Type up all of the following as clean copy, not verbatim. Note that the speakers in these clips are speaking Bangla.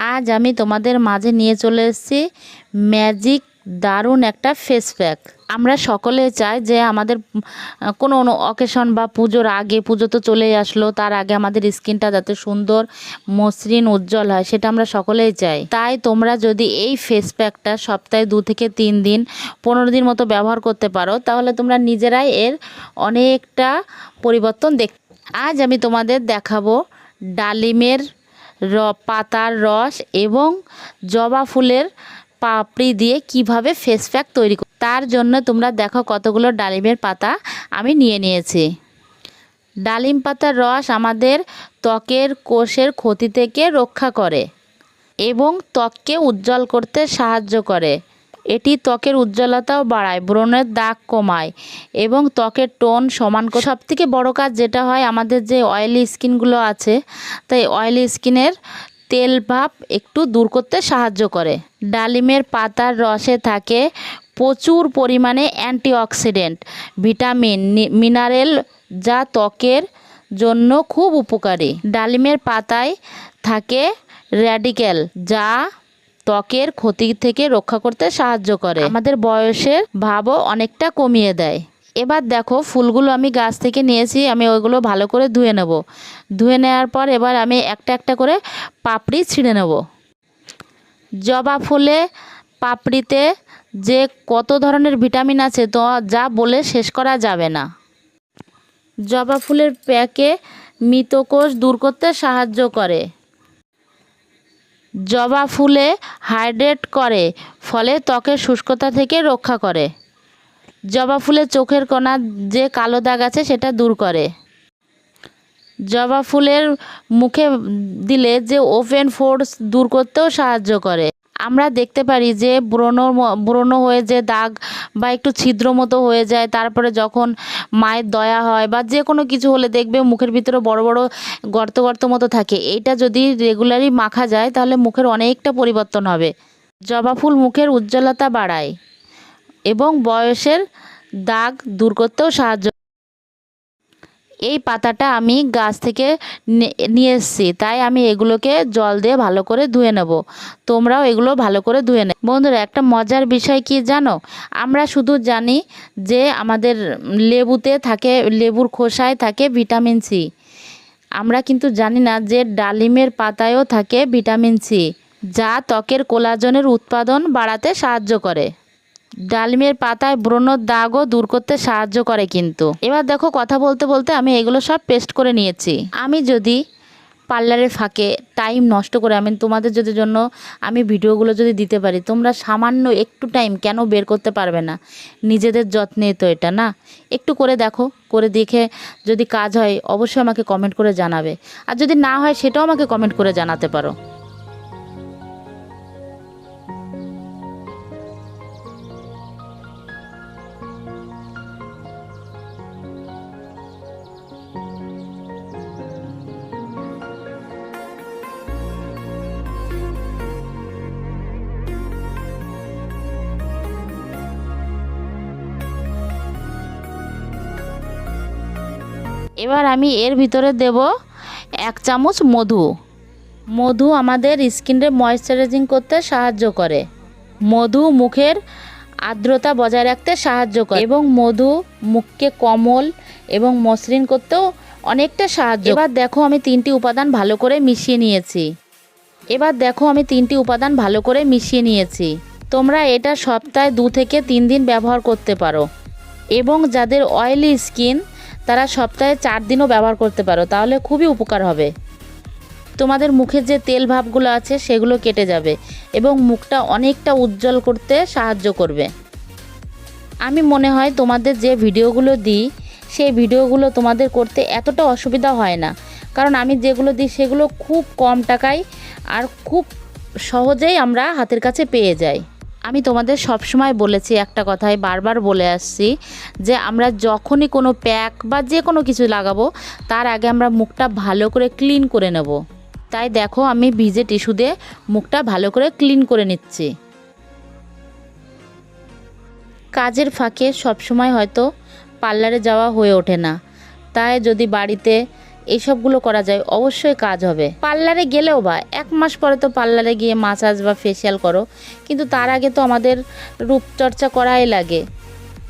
আজ আমি তোমাদের মাঝে নিয়ে চলে এসেছি ম্যাজিক দারুণ একটা ফেস প্যাক। আমরা সকলে চাই যে আমাদের কোনো অকেশন বা পুজোর আগে, পুজো তো চলেই আসলো, তার আগে আমাদের স্কিনটা যাতে সুন্দর মসৃণ উজ্জ্বল হয়, সেটা আমরা সকলেই চাই। তাই তোমরা যদি এই ফেস প্যাকটা সপ্তাহে 2 থেকে 3 দিন 15 দিন মতো ব্যবহার করতে পারো, তাহলে তোমরা নিজেরাই এর অনেকটা পরিবর্তন আজ আমি তোমাদের দেখাবো ডালিমের পাতার রস এবং জবা ফুলের পাপড়ি দিয়ে কিভাবে ফেস প্যাক তৈরি করি। তার জন্য তোমরা দেখো কতগুলো ডালিমের পাতা আমি নিয়ে নিয়েছি। ডালিম পাতার রস আমাদের ত্বকের কোষের ক্ষতি থেকে রক্ষা করে এবং ত্বককে উজ্জ্বল করতে সাহায্য করে। এটি ত্বকের উজ্জ্বলতাও বাড়ায়, ব্রণের দাগ কমায় এবং ত্বকের টোন সমান করে। সবথেকে বড় কাজ যেটা হয়, আমাদের যে অয়েলি স্কিনগুলো আছে, তাই অয়েলি স্কিনের তেল ভাব একটু দূর করতে সাহায্য করে। ডালিমের পাতার রসে থাকে প্রচুর পরিমাণে অ্যান্টিঅক্সিডেন্ট, ভিটামিন, মিনারেল, যা ত্বকের জন্য খুব উপকারী। ডালিমের পাতায় থাকে র্যাডিক্যাল, যা ত্বকের ক্ষতি থেকে রক্ষা করতে সাহায্য করে, আমাদের বয়সের ভাবও অনেকটা কমিয়ে দেয়। এবার দেখো ফুলগুলো আমি গাছ থেকে নিয়েছি, আমি ওইগুলো ভালো করে ধুয়ে নেব। ধুয়ে নেওয়ার পর এবার আমি একটা একটা করে পাপড়ি ছিঁড়ে নেব। জবা ফুলে পাপড়িতে যে কত ধরনের ভিটামিন আছে তো যা বলে শেষ করা যাবে না। জবা ফুলের প্যাকে মৃতকোষ দূর করতে সাহায্য করে। জবা ফুলে হাইড্রেট করে, ফলে ত্বকের শুষ্কতা থেকে রক্ষা করে। জবা ফুলের চোখের কোণার যে কালো দাগ আছে সেটা দূর করে। জবা ফুলের মুখে দিলে যে ওপেন পোরস দূর করতেও সাহায্য করে। আমরা দেখতে পারি যে ব্রণ হয়ে যে দাগ বা একটু ছিদ্র মতো হয়ে যায়, তারপরে যখন মায়ের দয়া হয় বা যে কোনো কিছু হলে দেখবে মুখের ভিতরে বড় বড় গর্ত গর্ত মতো থাকে। এইটা যদি রেগুলারই মাখা যায় তাহলে মুখের অনেকটা পরিবর্তন হবে। জবা ফুল মুখের উজ্জ্বলতা বাড়ায় এবং বয়সের দাগ দূর করতেও সাহায্য। এই পাতাটা আমি গাছ থেকে নিয়ে এসেছি, তাই আমি এগুলোকে জল দিয়ে ভালো করে ধুয়ে নেব। তোমরাও এগুলো ভালো করে ধুয়ে নেবে। বন্ধুরা, একটা মজার বিষয় কি জানো, আমরা শুধু জানি যে আমাদের লেবুতে থাকে, লেবুর খোসায় থাকে ভিটামিন সি। আমরা কিন্তু জানি না যে ডালিমের পাতায়ও থাকে ভিটামিন সি, যা ত্বকের কোলাজেনের উৎপাদন বাড়াতে সাহায্য করে। ডালিমের পাতায় ব্রণর দাগও দূর করতে সাহায্য করে কিন্তু। এবার দেখো কথা বলতে বলতে আমি এগুলো সব পেস্ট করে নিয়েছি। আমি যদি পার্লারের ফাঁকে টাইম নষ্ট করে আমি তোমাদের জন্য আমি ভিডিওগুলো যদি দিতে পারি, তোমরা সামান্য একটু টাইম কেন বের করতে পারবে না? নিজেদের যত্নে তো এটা না, একটু করে দেখো, করে দেখে যদি কাজ হয় অবশ্যই আমাকে কমেন্ট করে জানাবে, আর যদি না হয় সেটাও আমাকে কমেন্ট করে জানাতে পারো। এবার আমি এর ভিতরে দেব 1 চামচ মধু। মধু আমাদের স্কিনকে ময়েশ্চারাইজিং করতে সাহায্য করে। মধু মুখের আর্দ্রতা বজায় রাখতে সাহায্য করে এবং মধু মুখকে কোমল এবং মসৃণ করতেও অনেকটা সাহায্য। এবার দেখো আমি 3টি উপাদান ভালো করে মিশিয়ে নিয়েছি। তোমরা এটা সপ্তাহে 2 থেকে 3 দিন ব্যবহার করতে পারো এবং যাদের অয়েলি স্কিন তারা সপ্তাহে 4 দিনও ব্যবহার করতে পারো, তাহলে খুবই উপকার হবে। তোমাদের মুখের যে তেল ভাবগুলো আছে সেগুলো কেটে যাবে এবং মুখটা অনেকটা উজ্জ্বল করতে সাহায্য করবে। আমি মনে হয় তোমাদের যে ভিডিওগুলো দিই সেই ভিডিওগুলো তোমাদের করতে এতটা অসুবিধা হয় না, কারণ আমি যেগুলো দিই সেগুলো খুব কম টাকায় আর খুব সহজেই আমরা হাতের কাছে পেয়ে যাই। আমি তোমাদের সবসময় বলেছি একটা কথাই, বারবার বলে আসছি, যে আমরা যখনই কোনো প্যাক বা যে কোনো কিছু লাগাবো তার আগে আমরা মুখটা ভালো করে ক্লিন করে নেব। তাই দেখো আমি ভিজে টিস্যু দিয়ে মুখটা ভালো করে ক্লিন করে নিচ্ছি। কাজের ফাঁকে সবসময় হয়তো পার্লারে যাওয়া হয়ে ওঠে না, তাই যদি বাড়িতে এইসবগুলো করা যায়, অবশ্যই কাজ হবে। পার্লারে গেলেও বা 1 মাস পরে তো পার্লারে গিয়ে মাসাজ বা ফেসিয়াল করো, কিন্তু তার আগে তো আমাদের রূপচর্চা করাই লাগে।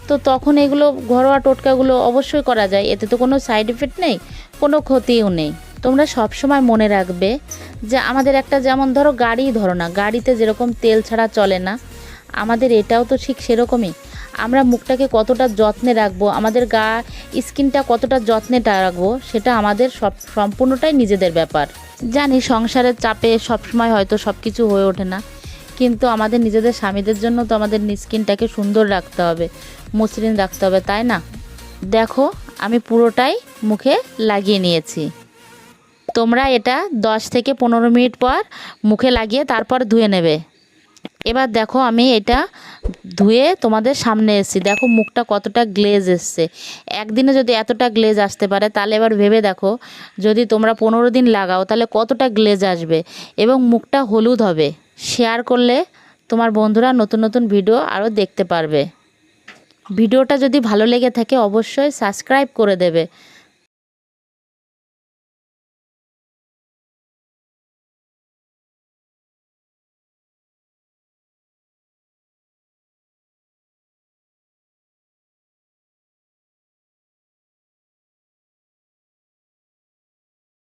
তো তখন এগুলো ঘরোয়া টোটকাগুলো অবশ্যই করা যায়, এতে তো কোনো সাইড এফেক্ট নেই, কোনো ক্ষতিও নেই। তোমরা সব সময় মনে রাখবে যে আমাদের একটা, যেমন ধরো গাড়ি ধরো না, গাড়িতে যেরকম তেল ছাড়া চলে না, আমাদের এটাও তো ঠিক সেরকমই। আমরা মুখটাকে কতটা যত্নে রাখবো, আমাদের স্কিনটা কতটা যত্নে রাখবো, সেটা আমাদের সম্পূর্ণটাই নিজেদের ব্যাপার। জানি সংসারের চাপে সবসময় হয়তো সব কিছু হয়ে ওঠে না, কিন্তু আমাদের নিজেদের স্বামীদের জন্য তো আমাদের স্কিনটাকে সুন্দর রাখতে হবে, মসৃণ রাখতে হবে, তাই না? দেখো আমি পুরোটাই মুখে লাগিয়ে নিয়েছি। তোমরা এটা 10 থেকে 15 মিনিট পর মুখে লাগিয়ে তারপর ধুয়ে নেবে। এবার দেখো আমি এটা ধুয়ে তোমাদের সামনে এসেছি, দেখো মুখটা কতটা গ্লেজ এসছে। একদিনে যদি এতটা গ্লেজ আসতে পারে, তাহলে এবার ভেবে দেখো যদি তোমরা 15 দিন লাগাও তাহলে কতটা গ্লেজ আসবে, এবং মুখটা হলুদ হবে। শেয়ার করলে তোমার বন্ধুরা নতুন নতুন ভিডিও আরও দেখতে পারবে। ভিডিওটা যদি ভালো লেগে থাকে অবশ্যই সাবস্ক্রাইব করে দেবে।